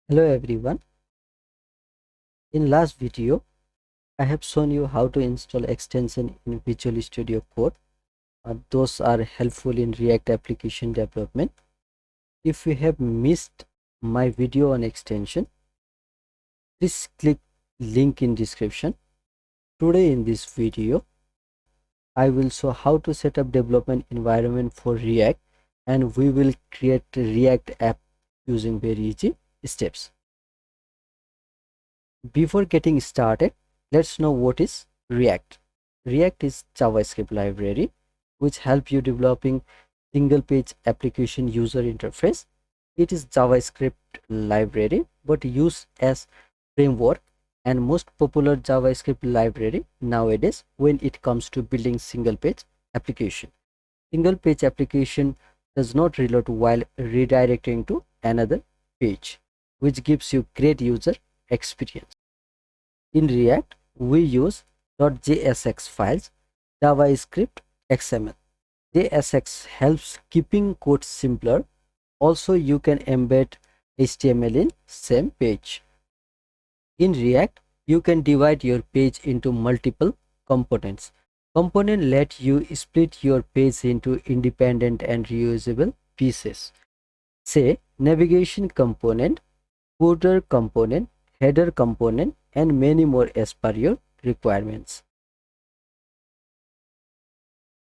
Hello everyone. In last video, I have shown you how to install extension in Visual Studio Code. Those are helpful in React application development. If you have missed my video on extension, please click link in description. Today in this video, I will show how to set up development environment for React, and we will create a React app using very easy steps. Before getting started, let's know what is React. React is JavaScript library which help you developing single page application user interface. It is JavaScript library but used as framework and most popular JavaScript library nowadays when it comes to building single page application. Single page application does not reload while redirecting to another page, which gives you great user experience. In React, we use .jsx files, JavaScript, XML. JSX helps keeping code simpler. Also, you can embed HTML in same page. In React, you can divide your page into multiple components. Component let you split your page into independent and reusable pieces. Say navigation component, footer component, header component, and many more as per your requirements.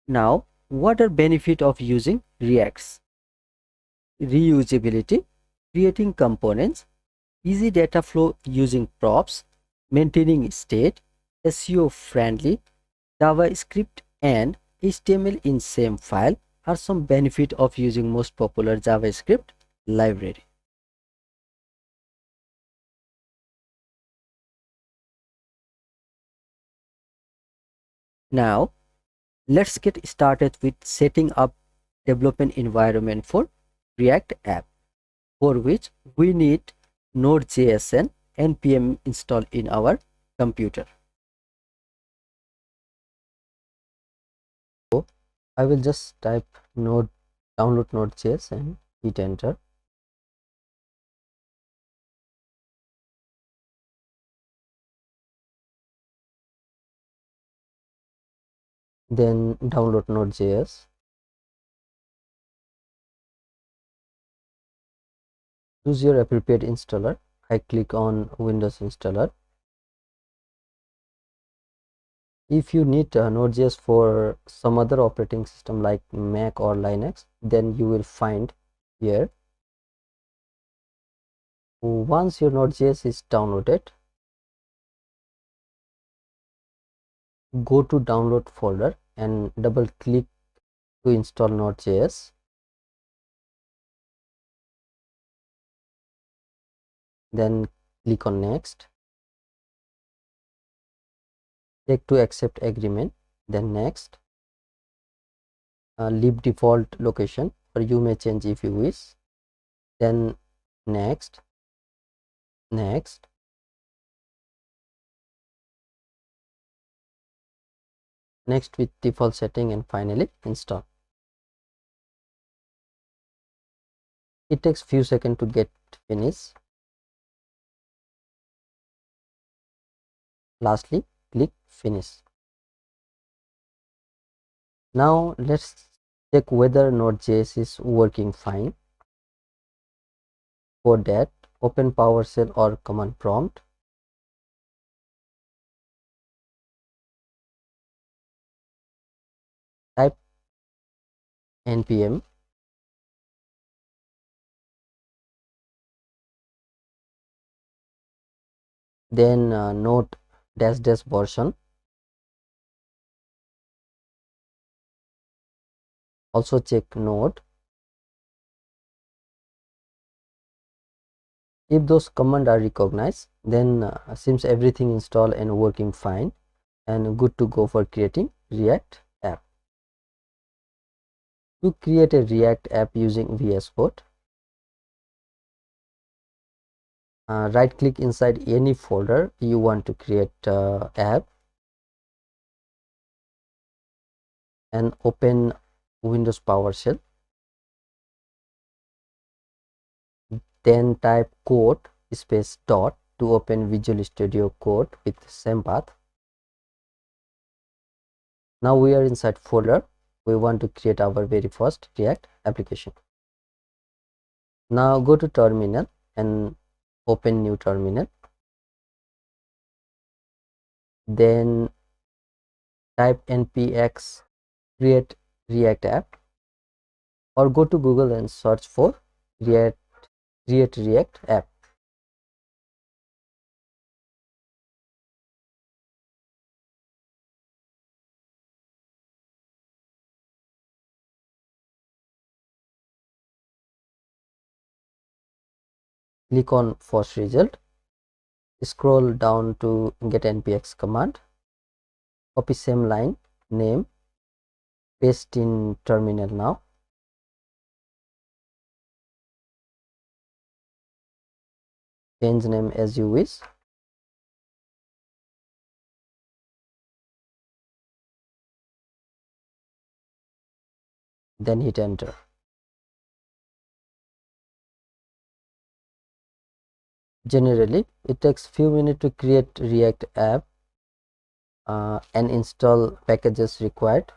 Now, what are benefits of using Reacts? Reusability, creating components, easy data flow using props, maintaining state, SEO friendly, JavaScript and HTML in same file are some benefits of using most popular JavaScript library. Now, let's get started with setting up development environment for React app, for which we need NodeJs and npm installed in our computer. So I will just type download NodeJs and hit enter. Then download NodeJs. Choose your appropriate installer. I click on Windows installer. If you need NodeJs for some other operating system like Mac or Linux, then you will find here. Once your NodeJs is downloaded, go to download folder and double click to install NodeJs. Then click on next. Check to accept agreement, then next. Leave default location, or you may change if you wish. Then next, next. Next with default setting, and finally install. It takes few seconds to get finished. Lastly, click finish. Now let's check whether Node.js is working fine. For that, open PowerShell or command prompt. Type npm then node -- version. Also check node. If those commands are recognized, then seems everything installed and working fine and good to go for creating React app. To create a React app using VS Code, right click inside any folder you want to create app and open Windows PowerShell. Then type code space dot to open Visual Studio Code with the same path. Now we are inside folder. We want to create our very first React application. Now go to terminal and open new terminal. Then type npx create React app, or go to Google and search for create React app. Click on first result, scroll down to get npx command, copy same line name, paste in terminal. Now change name as you wish. Then hit enter. Generally it takes few minutes to create React app and install packages required.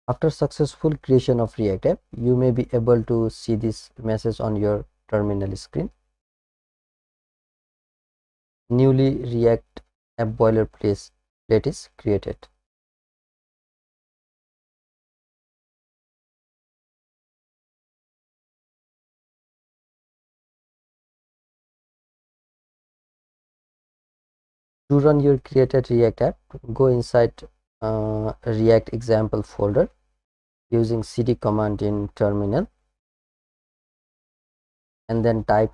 After successful creation of React app, you may be able to see this message on your terminal screen. Newly React app boilerplate is created. To run your created React app, go inside React example folder using cd command in terminal, and then type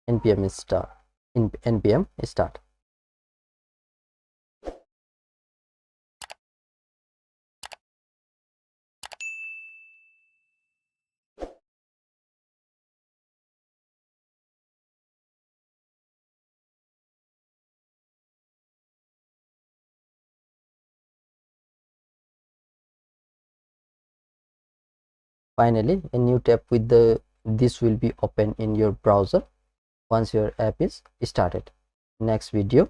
npm start. Finally, a new tab with this will be open in your browser once your app is started. Next video,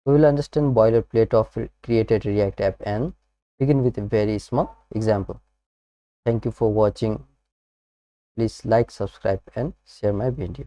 we will understand boilerplate of created React app and begin with a very small example. Thank you for watching. Please like, subscribe and share my video.